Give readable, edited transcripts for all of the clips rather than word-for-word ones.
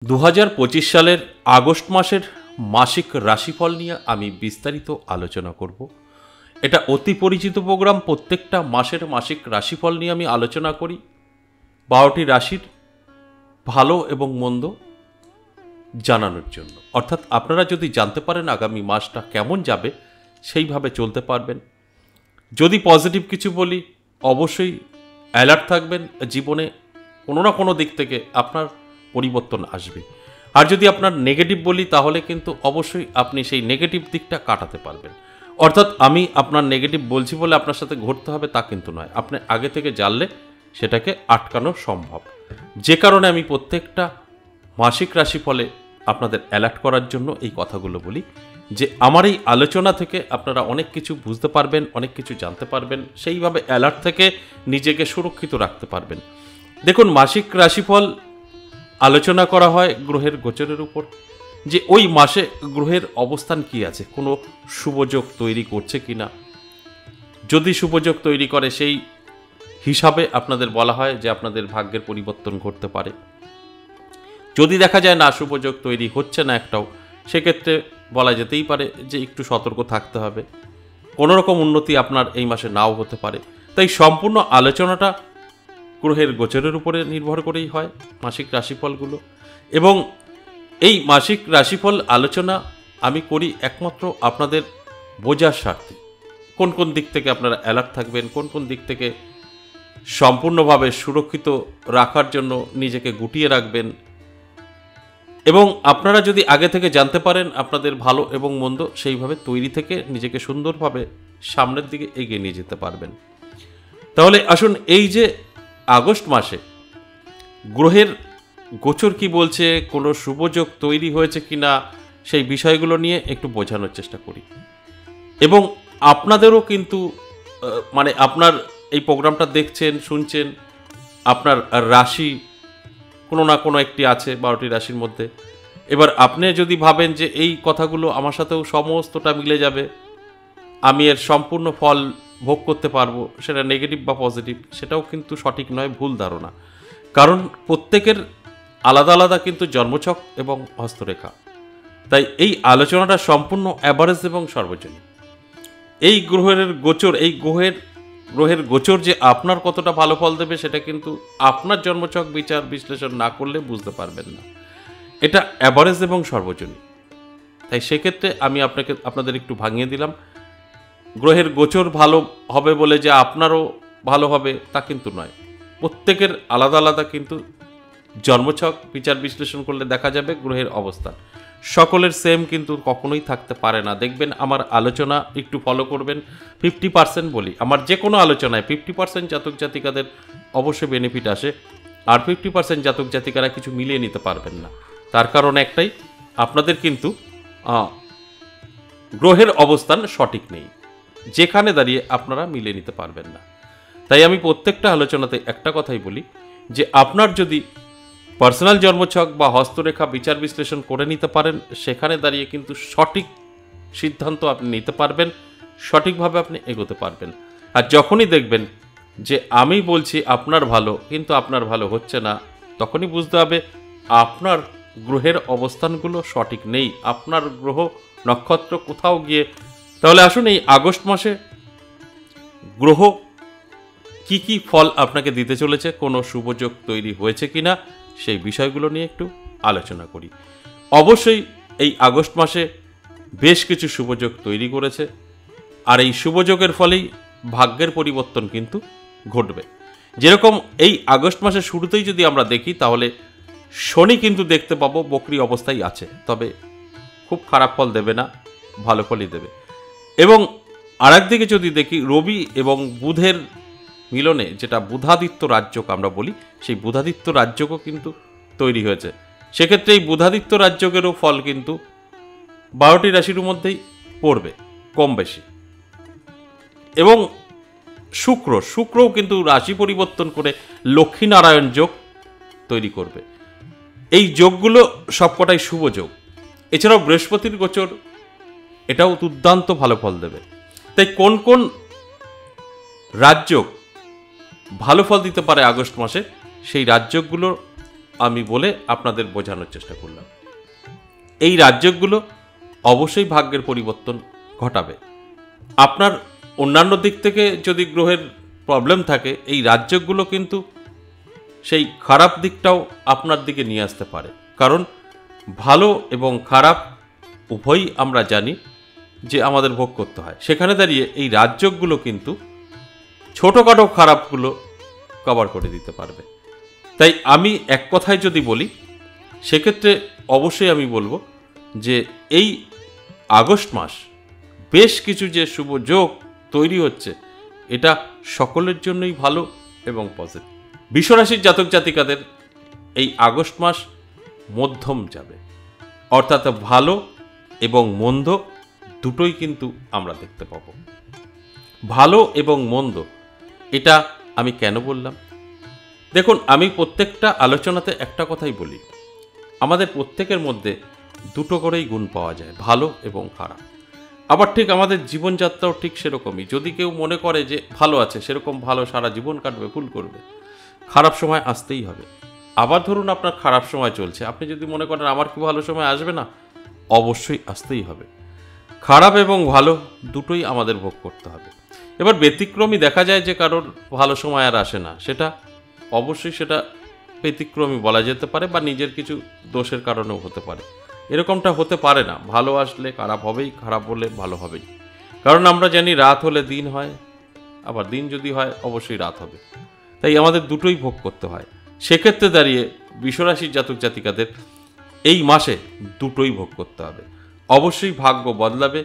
2025 সালের আগস্ট মাসের মাসিক রাশিফল নিয়ে আমি বিস্তারিত আলোচনা করব। এটা অতি পরিচিত প্রোগ্রাম। প্রত্যেকটা মাসের মাসিক রাশিফল নিয়ে আমি আলোচনা করি। 12টি রাশির ভালো এবং মন্দ জানানোর জন্য, অর্থাৎ আপনারা যদি জানতে পারেন আগামী মাসটা কেমন যাবে, সেইভাবে চলতে পারবেন। যদি পজিটিভ কিছু বলি, অবশ্যই অ্যালার্ট থাকবেন। জীবনে কোনো না কোনো দিক থেকে আপনার পরিবর্তন আসবে। আর যদি আপনার নেগেটিভ বলি, তাহলে কিন্তু অবশ্যই আপনি সেই নেগেটিভ দিকটা কাটাতে পারবেন। অর্থাৎ আমি আপনার নেগেটিভ বলছি বলে আপনার সাথে ঘটতে হবে তা কিন্তু নয়। আপনি আগে থেকে জানলে সেটাকে আটকানো সম্ভব। যে কারণে আমি প্রত্যেকটা মাসিক রাশিফলে আপনাদের অ্যালার্ট করার জন্য এই কথাগুলো বলি, যে আমার এই আলোচনা থেকে আপনারা অনেক কিছু বুঝতে পারবেন, অনেক কিছু জানতে পারবেন, সেইভাবে অ্যালার্ট থেকে নিজেকে সুরক্ষিত রাখতে পারবেন। দেখুন, মাসিক রাশিফল আলোচনা করা হয় গ্রহের গোচরের উপর, যে ওই মাসে গ্রহের অবস্থান কি আছে, কোনো শুভযোগ তৈরি করছে কিনা। যদি শুভযোগ তৈরি করে, সেই হিসাবে আপনাদের বলা হয় যে আপনাদের ভাগ্যের পরিবর্তন ঘটতে পারে। যদি দেখা যায় না শুভযোগ তৈরি হচ্ছে না একটাও, সেক্ষেত্রে বলা যেতেই পারে যে একটু সতর্ক থাকতে হবে। কোনো রকম উন্নতি আপনার এই মাসে নাও হতে পারে। তাই সম্পূর্ণ আলোচনাটা গ্রহের গোচরের উপরে নির্ভর করেই হয় মাসিক রাশিফলগুলো। এবং এই মাসিক রাশিফল আলোচনা আমি করি একমাত্র আপনাদের বোঝার স্বার্থে। কোন কোন দিক থেকে আপনারা অ্যালার্ট থাকবেন, কোন কোন দিক থেকে সম্পূর্ণভাবে সুরক্ষিত রাখার জন্য নিজেকে গুটিয়ে রাখবেন। এবং আপনারা যদি আগে থেকে জানতে পারেন আপনাদের ভালো এবং মন্দ, সেইভাবে তৈরি থেকে নিজেকে সুন্দরভাবে সামনের দিকে এগিয়ে নিয়ে যেতে পারবেন। তাহলে আসুন, এই যে আগস্ট মাসে গ্রহের গোচর কি বলছে, কোনো শুভযোগ তৈরি হয়েছে কিনা, সেই বিষয়গুলো নিয়ে একটু বোঝানোর চেষ্টা করি। এবং আপনাদেরও কিন্তু আপনার এই প্রোগ্রামটা দেখছেন, শুনছেন, আপনার রাশি কোনো না কোনো একটি আছে 12টি রাশির মধ্যে। এবার আপনি যদি ভাবেন যে এই কথাগুলো আমার সাথেও সমস্তটা মিলে যাবে, আমি এর সম্পূর্ণ ফল ভোগ করতে পারবো, সেটা নেগেটিভ বা পজিটিভ, সেটাও কিন্তু সঠিক নয়, ভুল ধারণা। কারণ প্রত্যেকের আলাদা আলাদা কিন্তু জন্মছক এবং হস্তরেখা। তাই এই আলোচনাটা সম্পূর্ণ অ্যাভারেজ এবং সর্বজনীন। এই গ্রহের গোচর, এই গ্রহের গোচর যে আপনার কতটা ভালো ফল দেবে, সেটা কিন্তু আপনার জন্মছক বিচার বিশ্লেষণ না করলে বুঝতে পারবেন না। এটা অ্যাভারেজ এবং সর্বজনীন। তাই সেক্ষেত্রে আমি আপনাদের একটু ভাঙিয়ে দিলাম। গ্রহের গোচর ভালো হবে বলে যে আপনারও ভালো হবে তা কিন্তু নয়। প্রত্যেকের আলাদা আলাদা কিন্তু জন্মছক বিচার বিশ্লেষণ করলে দেখা যাবে গ্রহের অবস্থান। সকলের সেম কিন্তু কখনোই থাকতে পারে না। দেখবেন আমার আলোচনা একটু ফলো করবেন। 50% বলি, আমার যে কোনো আলোচনায় 50% জাতক জাতিকাদের অবশ্যই বেনিফিট আসে, আর 50% জাতক জাতিকারা কিছু মিলিয়ে নিতে পারবেন না। তার কারণ একটাই, আপনাদের কিন্তু গ্রহের অবস্থান সঠিক নেই, যেখানে দাঁড়িয়ে আপনারা মিলিয়ে নিতে পারবেন না। তাই আমি প্রত্যেকটা আলোচনাতে একটা কথাই বলি, যে আপনার যদি পার্সোনাল জন্মছক বা হস্তরেখা বিচার বিশ্লেষণ করে নিতে পারেন, সেখানে দাঁড়িয়ে কিন্তু সঠিক সিদ্ধান্ত আপনি নিতে পারবেন, সঠিকভাবে আপনি এগোতে পারবেন। আর যখনই দেখবেন যে আমি বলছি আপনার ভালো, কিন্তু আপনার ভালো হচ্ছে না, তখনই বুঝতে হবে আপনার গ্রহের অবস্থানগুলো সঠিক নেই, আপনার গ্রহ নক্ষত্র কোথাও গিয়ে। তাহলে আসুন, এই আগস্ট মাসে গ্রহ কি কি ফল আপনাকে দিতে চলেছে, কোনো শুভযোগ তৈরি হয়েছে কিনা, সেই বিষয়গুলো নিয়ে একটু আলোচনা করি। অবশ্যই এই আগস্ট মাসে বেশ কিছু শুভযোগ তৈরি করেছে, আর এই শুভযোগের ফলেই ভাগ্যের পরিবর্তন কিন্তু ঘটবে। যেরকম এই আগস্ট মাসের শুরুতেই যদি আমরা দেখি, তাহলে শনি কিন্তু দেখতে পাবো বক্রী অবস্থায় আছে, তবে খুব খারাপ ফল দেবে না, ভালো ফলই দেবে। এবং আরেকদিকে যদি দেখি, রবি এবং বুধের মিলনে, যেটা বুধাদিত্য রাজযোগ আমরা বলি, সেই বুধাদিত্য রাজযোগও কিন্তু তৈরি হয়েছে। সেক্ষেত্রে এই বুধাদিত্য রাজযোগেরও ফল কিন্তু 12টি রাশির মধ্যেই পড়বে কম বেশি। এবং শুক্রও কিন্তু রাশি পরিবর্তন করে লক্ষ্মীনারায়ণ যোগ তৈরি করবে। এই যোগগুলো সবকটাই শুভ যোগ। এছাড়াও বৃহস্পতির গোচর, এটাও দুর্দান্ত ভালো ফল দেবে। তাই কোন কোন রাজযোগ ভালো ফল দিতে পারে আগস্ট মাসে, সেই রাজযোগগুলোর আমি বলে আপনাদের বোঝানোর চেষ্টা করলাম। এই রাজ্যগুলো অবশ্যই ভাগ্যের পরিবর্তন ঘটাবে। আপনার অন্যান্য দিক থেকে যদি গ্রহের প্রবলেম থাকে, এই রাজ্যগুলো কিন্তু সেই খারাপ দিকটাও আপনার দিকে নিয়ে আসতে পারে। কারণ ভালো এবং খারাপ উভয়ই আমরা জানি যে আমাদের ভোগ করতে হয়। সেখানে দাঁড়িয়ে এই রাজ্যগুলো কিন্তু ছোটোখাটো খারাপগুলো কভার করে দিতে পারবে। তাই আমি এক কথায় যদি বলি, সেক্ষেত্রে অবশ্যই আমি বলবো যে এই আগস্ট মাস বেশ কিছু যে শুভ যোগ তৈরি হচ্ছে, এটা সকলের জন্যই ভালো এবং পজিটিভ। বিশ্বরাশির জাতক জাতিকাদের এই আগস্ট মাস মধ্যম যাবে, অর্থাৎ ভালো এবং মন্দ দুটোই কিন্তু আমরা দেখতে পাব। ভালো এবং মন্দ এটা আমি কেন বললাম? দেখুন, আমি প্রত্যেকটা আলোচনাতে একটা কথাই বলি, আমাদের প্রত্যেকের মধ্যে দুটো করেই গুণ পাওয়া যায়, ভালো এবং খারাপ। আবার ঠিক আমাদের জীবনযাত্রাও ঠিক সেরকমই। যদি কেউ মনে করে যে ভালো আছে, সেরকম ভালো সারা জীবন কাটবে, ভুল করবে। খারাপ সময় আসতেই হবে। আবার ধরুন আপনার খারাপ সময় চলছে, আপনি যদি মনে করেন আমার কি ভালো সময় আসবে না, অবশ্যই আসতেই হবে। খারাপ এবং ভালো দুটোই আমাদের ভোগ করতে হবে। এবার ব্যতিক্রমী দেখা যায় যে কারোর ভালো সময় আর আসে না, সেটা অবশ্যই সেটা ব্যতিক্রমী বলা যেতে পারে, বা নিজের কিছু দোষের কারণেও হতে পারে। এরকমটা হতে পারে না, ভালো আসলে খারাপ হবেই, খারাপ হলে ভালো হবেই। কারণ আমরা জানি রাত হলে দিন হয়, আবার দিন যদি হয় অবশ্যই রাত হবে। তাই আমাদের দুটোই ভোগ করতে হয়। সেক্ষেত্রে দাঁড়িয়ে বিশ্বরাশির জাতক জাতিকাদের এই মাসে দুটোই ভোগ করতে হবে। অবশ্যই ভাগ্য বদলাবে,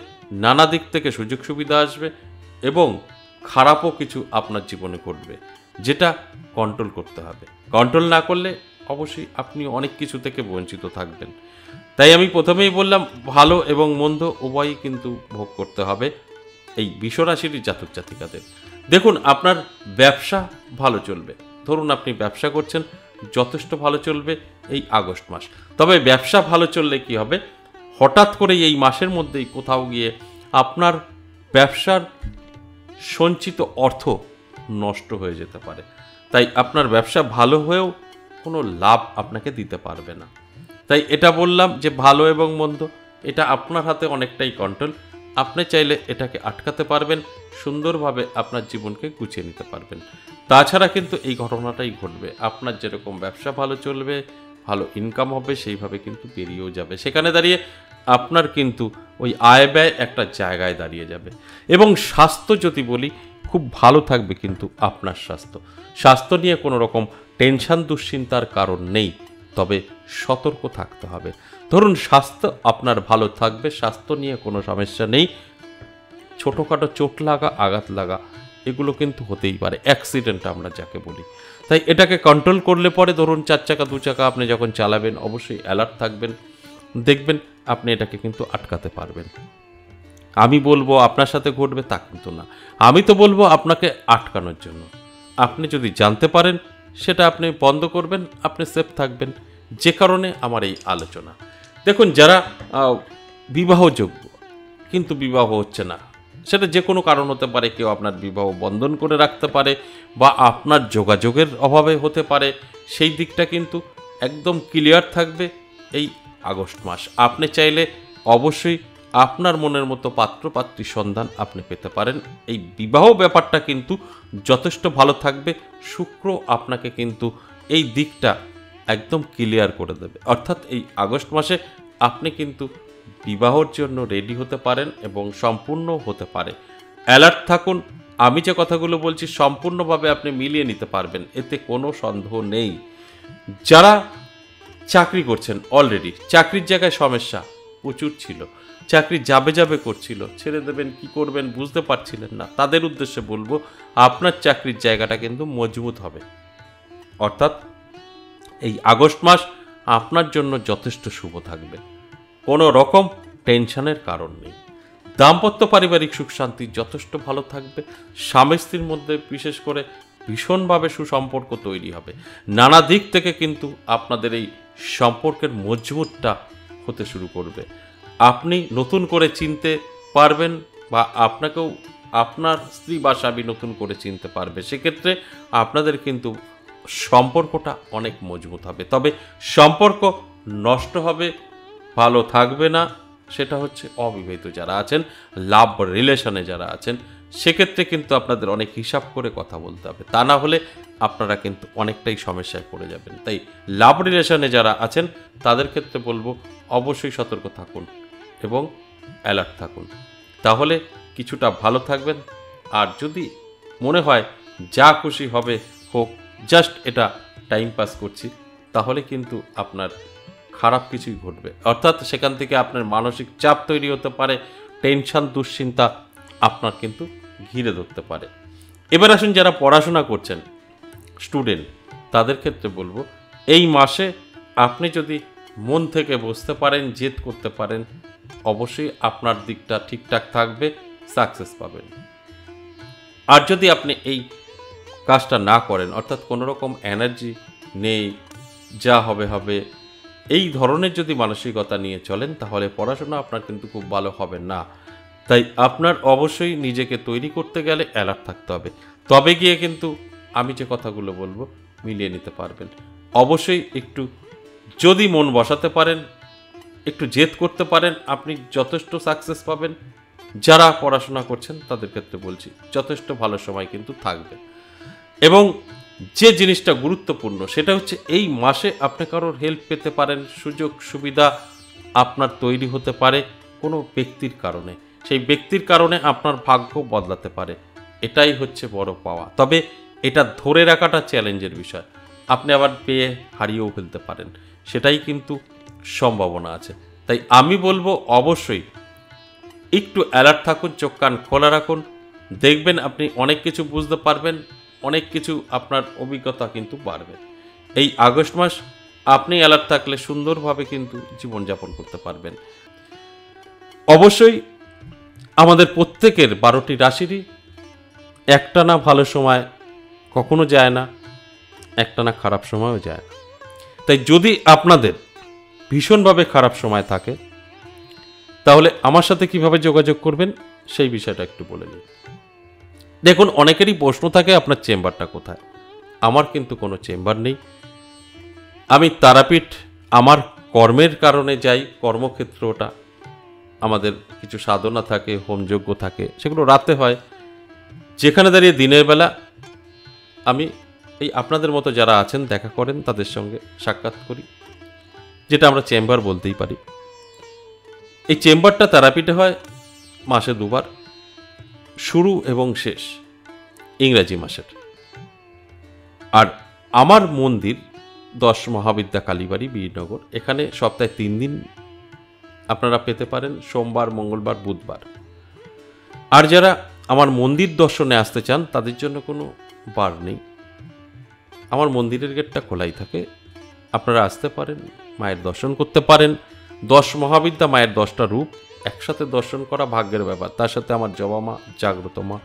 নানা দিক থেকে সুযোগ সুবিধা আসবে এবং খারাপও কিছু আপনার জীবনে ঘটবে, যেটা কন্ট্রোল করতে হবে। কন্ট্রোল না করলে অবশ্যই আপনি অনেক কিছু থেকে বঞ্চিত থাকবেন। তাই আমি প্রথমেই বললাম, ভালো এবং মন্দ উভয়ই কিন্তু ভোগ করতে হবে এই বিশ্বরাশির জাতক জাতিকাদের। দেখুন, আপনার ব্যবসা ভালো চলবে। ধরুন আপনি ব্যবসা করছেন, যথেষ্ট ভালো চলবে এই আগস্ট মাস। তবে ব্যবসা ভালো চললে কি হবে, হঠাৎ করে এই মাসের মধ্যেই কোথাও গিয়ে আপনার ব্যবসার সঞ্চিত অর্থ নষ্ট হয়ে যেতে পারে। তাই আপনার ব্যবসা ভালো হয়েও কোনো লাভ আপনাকে দিতে পারবে না। তাই এটা বললাম যে ভালো এবং মন্দ এটা আপনার হাতে অনেকটাই কন্ট্রোল। আপনি চাইলে এটাকে আটকাতে পারবেন, সুন্দরভাবে আপনার জীবনকে গুছিয়ে নিতে পারবেন। তাছাড়া কিন্তু এই ঘটনাটাই ঘটবে, আপনার যেরকম ব্যবসা ভালো চলবে, ভালো ইনকাম হবে, সেইভাবে কিন্তু বেরিয়েও যাবে। সেখানে দাঁড়িয়ে আপনার কিন্তু ওই আয় ব্যয় একটা জায়গায় দাঁড়িয়ে যাবে। এবং স্বাস্থ্য যদি বলি, খুব ভালো থাকবে কিন্তু আপনার স্বাস্থ্য। স্বাস্থ্য নিয়ে কোনো রকম টেনশন দুশ্চিন্তার কারণ নেই, তবে সতর্ক থাকতে হবে। ধরুন স্বাস্থ্য আপনার ভালো থাকবে, স্বাস্থ্য নিয়ে কোনো সমস্যা নেই, ছোটোখাটো চোট লাগা, আঘাত লাগা এগুলো কিন্তু হতেই পারে, অ্যাক্সিডেন্ট আমরা যাকে বলি। তাই এটাকে কন্ট্রোল করলে পরে, ধরুন 4 চাকা 2 চাকা আপনি যখন চালাবেন অবশ্যই অ্যালার্ট থাকবেন, দেখবেন আপনি এটাকে কিন্তু আটকাতে পারবেন। আমি বলবো আপনার সাথে ঘটবে তা কিন্তু না, আমি তো বলবো আপনাকে আটকানোর জন্য। আপনি যদি জানতে পারেন সেটা আপনি বন্ধ করবেন, আপনি সেফ থাকবেন। যে কারণে আমার এই আলোচনা। দেখুন, যারা বিবাহযোগ্য কিন্তু বিবাহ হচ্ছে না, সেটা যে কোনো কারণ হতে পারে। কেউ আপনার বিবাহ বন্ধন করে রাখতে পারে, বা আপনার যোগাযোগের অভাবে হতে পারে। সেই দিকটা কিন্তু একদম ক্লিয়ার থাকবে এই আগস্ট মাস। আপনি চাইলে অবশ্যই আপনার মনের মতো পাত্রপাত্রী সন্ধান আপনি পেতে পারেন। এই বিবাহ ব্যাপারটা কিন্তু যথেষ্ট ভালো থাকবে। শুক্র আপনাকে কিন্তু এই দিকটা একদম ক্লিয়ার করে দেবে। অর্থাৎ এই আগস্ট মাসে আপনি কিন্তু বিবাহর জন্য রেডি হতে পারেন এবং সম্পূর্ণ হতে পারে। অ্যালার্ট থাকুন, আমি যে কথাগুলো বলছি সম্পূর্ণভাবে আপনি মিলিয়ে নিতে পারবেন, এতে কোনো সন্দেহ নেই। যারা চাকরি করছেন, অলরেডি চাকরির জায়গায় সমস্যা প্রচুর ছিল, চাকরি যাবে যাবে করছিল, ছেড়ে দেবেন কি করবেন বুঝতে পারছিলেন না, তাদের উদ্দেশ্যে বলবো আপনার চাকরির জায়গাটা কিন্তু মজবুত হবে। অর্থাৎ এই আগস্ট মাস আপনার জন্য যথেষ্ট শুভ থাকবে, কোনো রকম টেনশনের কারণ নেই। দাম্পত্য পারিবারিক সুখ শান্তি যথেষ্ট ভালো থাকবে। স্বামী স্ত্রীর মধ্যে বিশেষ করে ভীষণভাবে সুসম্পর্ক তৈরি হবে। নানা দিক থেকে কিন্তু আপনাদের এই সম্পর্কের মজবুতটা হতে শুরু করবে। আপনি নতুন করে চিনতে পারবেন, বা আপনাকেও আপনার স্ত্রী বা স্বামী নতুন করে চিনতে পারবে। সেক্ষেত্রে আপনাদের কিন্তু সম্পর্কটা অনেক মজবুত হবে। তবে সম্পর্ক নষ্ট হবে, ভালো থাকবে না, সেটা হচ্ছে অবিবাহিত যারা আছেন, লাভ রিলেশনে যারা আছেন, সেক্ষেত্রে কিন্তু আপনাদের অনেক হিসাব করে কথা বলতে হবে। তা না হলে আপনারা কিন্তু অনেকটাই সমস্যায় পড়ে যাবেন। তাই লাভ রিলেশনে যারা আছেন তাদের ক্ষেত্রে বলবো অবশ্যই সতর্ক থাকুন এবং অ্যালার্ট থাকুন, তাহলে কিছুটা ভালো থাকবেন। আর যদি মনে হয় যা খুশি হবে হোক, জাস্ট এটা টাইম পাস করছি, তাহলে কিন্তু আপনার খারাপ কিছুই ঘটবে। অর্থাৎ সেখান থেকে আপনার মানসিক চাপ তৈরি হতে পারে, টেনশন দুশ্চিন্তা আপনার কিন্তু ঘিরে ধরতে পারে। এবার আসুন যারা পড়াশোনা করছেন, স্টুডেন্ট, তাদের ক্ষেত্রে বলবো এই মাসে আপনি যদি মন থেকে বসতে পারেন, জেদ করতে পারেন, অবশ্যই আপনার দিকটা ঠিকঠাক থাকবে, সাকসেস পাবেন। আর যদি আপনি এই কাজটা না করেন, অর্থাৎ কোনো রকম এনার্জি নেই, যা হবে হবে, এই ধরনের যদি মানসিকতা নিয়ে চলেন, তাহলে পড়াশোনা আপনার কিন্তু খুব ভালো হবে না। তাই আপনার অবশ্যই নিজেকে তৈরি করতে গেলে অ্যালার্ট থাকতে হবে, তবে গিয়ে কিন্তু আমি যে কথাগুলো বলবো মিলিয়ে নিতে পারবেন। অবশ্যই একটু যদি মন বসাতে পারেন, একটু জেদ করতে পারেন, আপনি যথেষ্ট সাকসেস পাবেন। যারা পড়াশোনা করছেন তাদের ক্ষেত্রে বলছি যথেষ্ট ভালো সময় কিন্তু থাকবে। এবং যে জিনিসটা গুরুত্বপূর্ণ সেটা হচ্ছে এই মাসে আপনি কারোর হেল্প পেতে পারেন, সুযোগ সুবিধা আপনার তৈরি হতে পারে কোনো ব্যক্তির কারণে, সেই ব্যক্তির কারণে আপনার ভাগ্য বদলাতে পারে, এটাই হচ্ছে বড় পাওয়া। তবে এটা ধরে রাখাটা চ্যালেঞ্জের বিষয়, আপনি আবার পেয়ে হারিয়েও ফেলতে পারেন, সেটাই কিন্তু সম্ভাবনা আছে। তাই আমি বলবো অবশ্যই একটু অ্যালার্ট থাকুন, চোখ কান খোলা রাখুন, দেখবেন আপনি অনেক কিছু বুঝতে পারবেন, অনেক কিছু আপনার অভিজ্ঞতা কিন্তু বাড়বে। এই আগস্ট মাস আপনি অ্যালার্ট থাকলে সুন্দরভাবে কিন্তু জীবনযাপন করতে পারবেন। অবশ্যই আমাদের প্রত্যেকের 12টি রাশিরই একটানা ভালো সময় কখনো যায় না, একটানা খারাপ সময়ও যায় না। তাই যদি আপনাদের ভীষণভাবে খারাপ সময় থাকে, তাহলে আমার সাথে কিভাবে যোগাযোগ করবেন সেই বিষয়টা একটু বলে নিই। দেখুন, অনেকেরই প্রশ্ন থাকে আপনার চেম্বারটা কোথায়। আমার কিন্তু কোনো চেম্বার নেই, আমি তারাপীঠ আমার কর্মের কারণে যাই, কর্মক্ষেত্রটা আমাদের কিছু সাধনা থাকে, হোমযজ্ঞ থাকে, সেগুলো রাতে হয়, যেখানে দাঁড়িয়ে দিনের বেলা আমি এই আপনাদের মতো যারা আছেন দেখা করেন তাদের সঙ্গে সাক্ষাৎ করি, যেটা আমরা চেম্বার বলতেই পারি। এই চেম্বারটা তারাপীঠে হয় মাসে 2 বার, শুরু এবং শেষ ইংরাজি মাসের। আর আমার মন্দির 10 মহাবিদ্যা কালীবাড়ি, বীরনগর, এখানে সপ্তাহে 3 দিন আপনারা পেতে পারেন, সোমবার, মঙ্গলবার, বুধবার। আর যারা আমার মন্দির দর্শনে আসতে চান তাদের জন্য কোনো বার নেই, আমার মন্দিরের গেটটা খোলাই থাকে, আপনারা আসতে পারেন, মায়ের দর্শন করতে পারেন। 10 মহাবিদ্যা, মায়ের 10টা রূপ একসাথে দর্শন করা ভাগ্যের ব্যাপার। তার সাথে আমার জবা মা, জাগ্রত মা,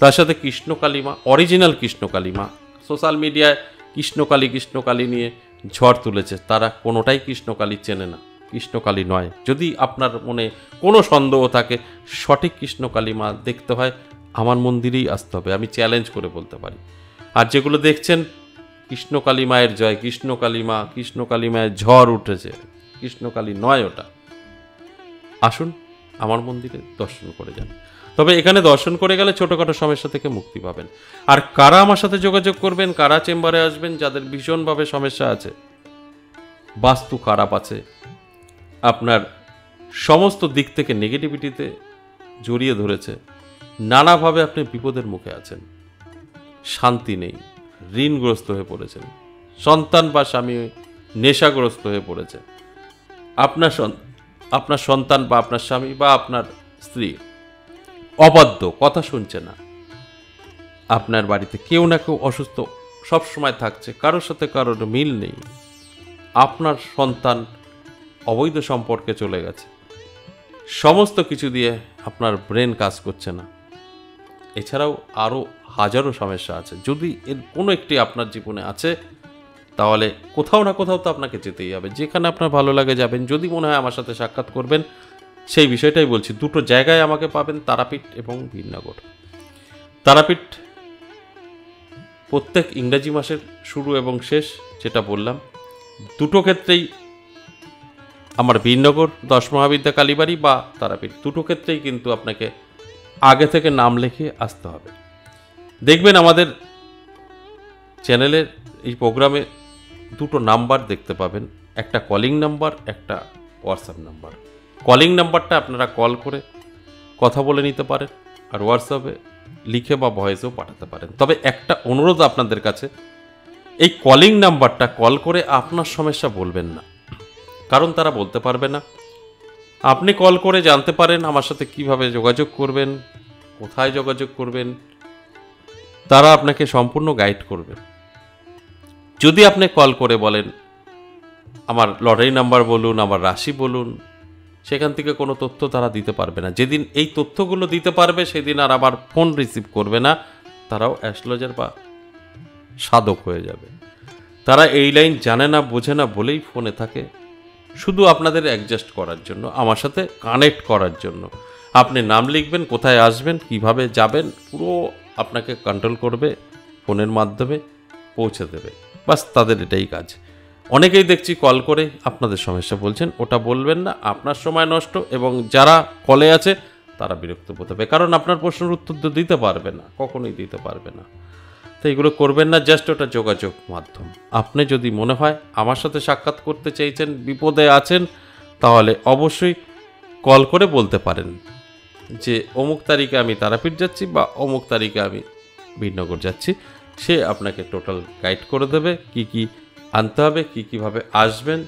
তার সাথে কৃষ্ণকালী মা, অরিজিনাল কৃষ্ণকালী মা। সোশ্যাল মিডিয়ায় কৃষ্ণকালী নিয়ে ঝড় তুলেছে, তারা কোনোটাই কৃষ্ণকালী চেনে না, কৃষ্ণকালী নয়। যদি আপনার মনে কোনো সন্দেহ থাকে, সঠিক কৃষ্ণকালী মা দেখতে হয় আমার মন্দিরেই আসতে হবে, আমি চ্যালেঞ্জ করে বলতে পারি। আর যেগুলো দেখছেন কৃষ্ণকালী মায়ের জয়, কৃষ্ণকালী মায়ের ঝড় উঠেছে, কৃষ্ণকালী নয় ওটা। আসুন আমার মন্দিরে দর্শন করে যান। তবে এখানে দর্শন করে গেলে ছোটোখাটো সমস্যা থেকে মুক্তি পাবেন। আর কারা আমার সাথে যোগাযোগ করবেন, কারা চেম্বারে আসবেন, যাদের ভীষণভাবে সমস্যা আছে, বাস্তু খারাপ আছে, আপনার সমস্ত দিক থেকে নেগেটিভিটিতে জড়িয়ে ধরেছে, নানাভাবে আপনি বিপদের মুখে আছেন, শান্তি নেই, ঋণগ্রস্ত হয়ে পড়েছেন, সন্তান বা স্বামী নেশাগ্রস্ত হয়ে পড়েছে, আপনার সন্তান বা আপনার স্বামী বা আপনার স্ত্রী অবাধ্য, কথা শুনছে না, আপনার বাড়িতে কেউ না কেউ অসুস্থ সবসময় থাকছে, কারোর সাথে কারোর মিল নেই, আপনার সন্তান অবৈধ সম্পর্কে চলে গেছে, সমস্ত কিছু দিয়ে আপনার ব্রেন কাজ করছে না, এছাড়াও আরও হাজারো সমস্যা আছে। যদি এর কোনো একটি আপনার জীবনে আছে, তাহলে কোথাও না কোথাও তো আপনাকে যেতেই হবে, যেখানে আপনার ভালো লাগে যাবেন। যদি মনে হয় আমার সাথে সাক্ষাৎ করবেন, সেই বিষয়টাই বলছি। 2টো জায়গায় আমাকে পাবেন, তারাপীঠ এবং বীরনগর। তারাপীঠ প্রত্যেক ইংরাজি মাসের শুরু এবং শেষ যেটা বললাম, দুটো ক্ষেত্রেই আমার বীরনগর 10 মহাবিদ্যা কালীবাড়ি বা তারাপীঠ, দুটো ক্ষেত্রেই কিন্তু আপনাকে আগে থেকে নাম লিখিয়ে আসতে হবে। দেখবেন আমাদের চ্যানেলের এই প্রোগ্রামে দুটো নাম্বার দেখতে পাবেন, একটা কলিং নাম্বার, একটা হোয়াটসঅ্যাপ নাম্বার। কলিং নাম্বারটা আপনারা কল করে কথা বলে নিতে পারেন, আর হোয়াটসঅ্যাপে লিখে বা ভয়েসেও পাঠাতে পারেন। তবে একটা অনুরোধ আপনাদের কাছে, এই কলিং নাম্বারটা কল করে আপনার সমস্যা বলবেন না, কারণ তারা বলতে পারবে না। আপনি কল করে জানতে পারেন আমার সাথে কিভাবে যোগাযোগ করবেন, কোথায় যোগাযোগ করবেন, তারা আপনাকে সম্পূর্ণ গাইড করবে। যদি আপনি কল করে বলেন আমার লটারি নাম্বার বলুন, আমার রাশি বলুন, সেখান থেকে কোনো তথ্য তারা দিতে পারবে না। যেদিন এই তথ্যগুলো দিতে পারবে সেদিন আর আবার ফোন রিসিভ করবে না, তারাও অ্যাস্ট্রোলজার বা সাধক হয়ে যাবে। তারা এই লাইন জানে না, বোঝে না বলেই ফোনে থাকে, শুধু আপনাদের অ্যাডজাস্ট করার জন্য, আমার সাথে কানেক্ট করার জন্য। আপনি নাম লিখবেন, কোথায় আসবেন, কিভাবে যাবেন, পুরো আপনাকে কন্ট্রোল করবে, ফোনের মাধ্যমে পৌঁছে দেবে। বাস তাদের এটাই কাজ। অনেকেই দেখছি কল করে আপনাদের সমস্যা বলছেন, ওটা বলবেন না, আপনার সময় নষ্ট, এবং যারা কলে আছে তারা বিরক্ত বোধ হবে, কারণ আপনার প্রশ্নের উত্তর তো দিতে পারবে না, কখনোই দিতে পারবে না। তো এগুলো করবেন না, জাস্ট ওটা যোগাযোগ মাধ্যম। আপনি যদি মনে হয় আমার সাথে সাক্ষাৎ করতে চাইছেন, বিপদে আছেন, তাহলে অবশ্যই কল করে বলতে পারেন যে অমুক তারিখে আমি তারাপীঠ যাচ্ছি বা অমুক তারিখে আমি বীরনগর যাচ্ছি। সে আপনাকে টোটাল গাইড করে দেবে, কি কি আনতে হবে, কীভাবে আসবেন,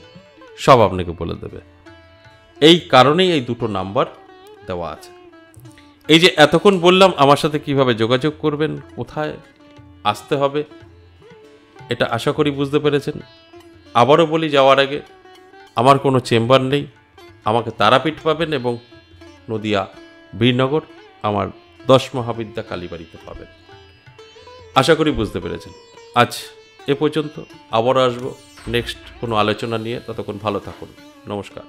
সব আপনাকে বলে দেবে। এই কারণেই এই দুটো নাম্বার দেওয়া আছে। এই যে এতক্ষণ বললাম আমার সাথে কিভাবে যোগাযোগ করবেন, কোথায় আসতে হবে, এটা আশা করি বুঝতে পেরেছেন। আবারও বলি যাওয়ার আগে, আমার কোনো চেম্বার নেই, আমাকে তারাপীঠ পাবেন এবং নদিয়া বীরনগর আমার 10 মহাবিদ্যা কালীবাড়িতে পাবেন। আশা করি বুঝতে পেরেছেন। আজ এ পর্যন্ত, আবারও আসবো নেক্সট কোনো আলোচনা নিয়ে। ততক্ষণ ভালো থাকুন, নমস্কার।